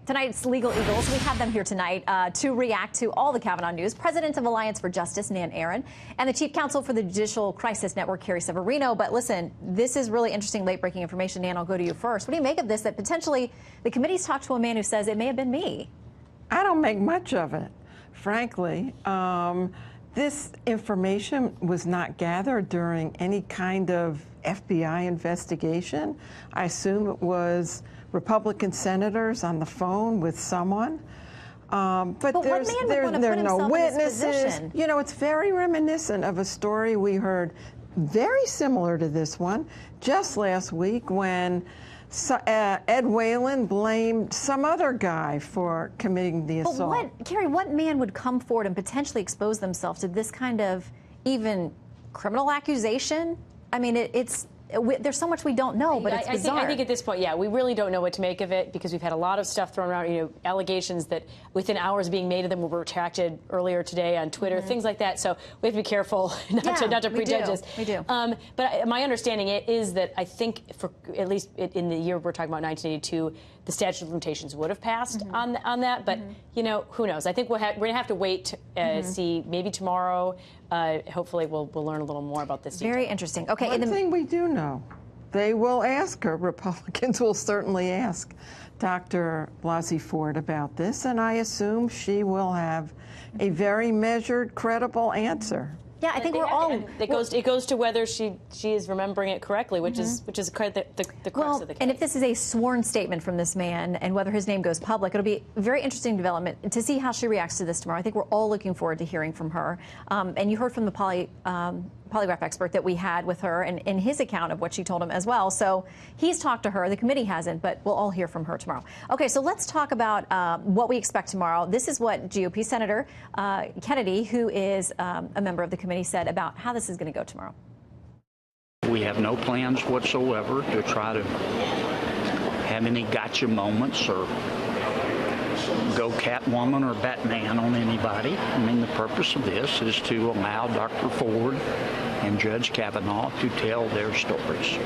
Tonight's Legal Eagles, we have them here tonight to react to all the Kavanaugh news. President of Alliance for Justice, Nan Aaron, and the Chief Counsel for the Judicial Crisis Network, Carrie Severino. But listen, this is really interesting, late-breaking information. Nan, I'll go to you first. What do you make of this, that potentially the committee's talked to a man who says it may have been me? I don't make much of it, frankly. This information was not gathered during any kind of FBI investigation. I assume it was Republican senators on the phone with someone. But there are no witnesses. You know, it's very reminiscent of a story we heard very similar to this one just last week when Ed Whalen blamed some other guy for committing the assault. Carrie, what man would come forward and potentially expose themselves to this kind of even criminal accusation? I mean, there's so much we don't know, but it's bizarre. I think at this point, yeah, we really don't know what to make of it because we've had a lot of stuff thrown around, you know, allegations that within hours being made of them were retracted earlier today on Twitter, things like that. So we have to be careful not to prejudge this. We do. But my understanding is that I think for at least in the year we're talking about, 1982, the statute of limitations would have passed on that. But, you know, who knows? I think we're going to have to wait to see maybe tomorrow. Hopefully we'll learn a little more about this detail. Very interesting. Okay. One thing we do know, they will ask her, Republicans will certainly ask Dr. Blasey Ford about this, and I assume she will have a very measured, credible answer. Yeah, I think we're all. It goes to whether she is remembering it correctly, which is the crux of the case. And if this is a sworn statement from this man, and whether his name goes public, it'll be a very interesting development to see how she reacts to this tomorrow. I think we're all looking forward to hearing from her. And you heard from the polygraph expert that we had with her, and in his account of what she told him as well. So he's talked to her. The committee hasn't, but we'll all hear from her tomorrow. Okay, so let's talk about what we expect tomorrow. This is what GOP Senator Kennedy, who is a member of the committee, said about how this is going to go tomorrow. We have no plans whatsoever to try to have any gotcha moments or go Catwoman or Batman on anybody. I mean, the purpose of this is to allow Dr. Ford and Judge Kavanaugh to tell their stories.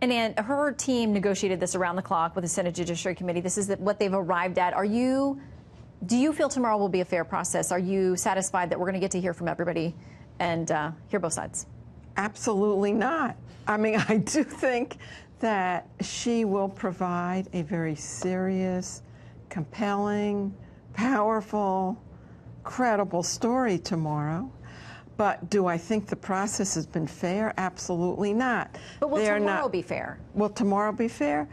And her team negotiated this around the clock with the Senate Judiciary Committee. This is what they've arrived at. Do you feel tomorrow will be a fair process? Are you satisfied that we're going to get to hear from everybody and hear both sides? Absolutely not. I mean, I do think that she will provide a very serious, compelling, powerful, credible story tomorrow. But do I think the process has been fair? Absolutely not. But will tomorrow be fair? Will tomorrow be fair?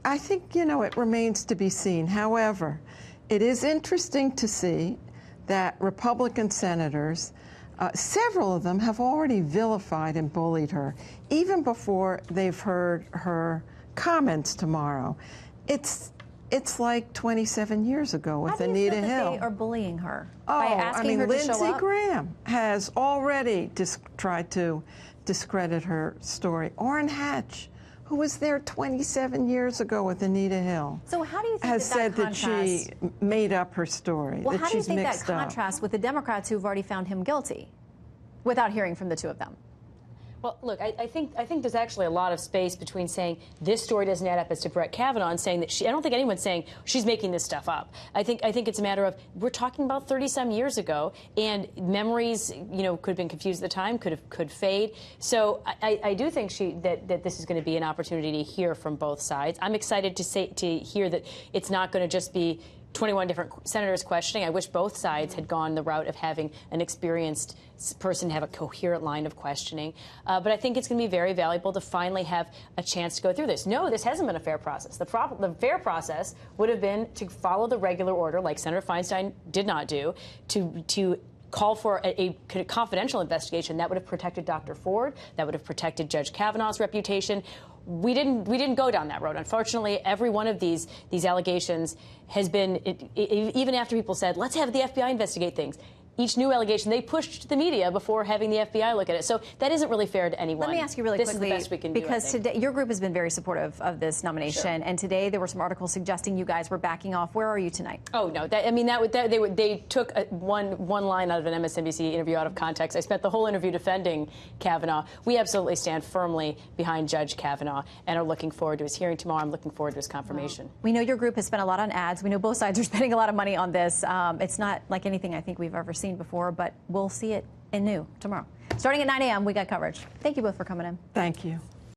I think, you know, it remains to be seen. However, it is interesting to see that Republican senators, several of them have already vilified and bullied her, even before they've heard her comments tomorrow. It's like 27 years ago with Anita Hill. How do you feel that they are bullying her? Oh, by asking her to show up? Lindsey Graham has already tried to discredit her story. Orrin Hatch, who was there 27 years ago with Anita Hill, so how do you think has said that she made up her story, well, that she's mixed up. How do you think that contrasts with the Democrats who've already found him guilty without hearing from the two of them? Well, look, I think there's actually a lot of space between saying this story doesn't add up as to Brett Kavanaugh and saying that I don't think anyone's saying she's making this stuff up. I think it's a matter of we're talking about 30-some years ago, and memories, you know, could have been confused at the time, could fade. So I do think that this is going to be an opportunity to hear from both sides. I'm excited to hear that it's not going to just be 21 different senators questioning. I wish both sides had gone the route of having an experienced person have a coherent line of questioning. But I think it's going to be very valuable to finally have a chance to go through this. No, this hasn't been a fair process. The fair process would have been to follow the regular order, like Senator Feinstein did not do, to call for a confidential investigation that would have protected Dr. Ford, that would have protected Judge Kavanaugh's reputation. We didn't go down that road. Unfortunately, every one of these allegations has been, even after people said, let's have the FBI investigate things, each new allegation they pushed to the media before having the FBI look at it. So that isn't really fair to anyone. Let me ask you really this quickly, is the best we can because do, today your group has been very supportive of this nomination, and today there were some articles suggesting you guys were backing off. Where are you tonight? Oh no! They took one line out of an MSNBC interview out of context. I spent the whole interview defending Kavanaugh. We absolutely stand firmly behind Judge Kavanaugh and are looking forward to his hearing tomorrow. I'm looking forward to his confirmation. We know your group has spent a lot on ads. We know both sides are spending a lot of money on this. It's not like anything I think we've ever seen before, but we'll see it anew tomorrow. Starting at 9 a.m., we got coverage. Thank you both for coming in. Thank you.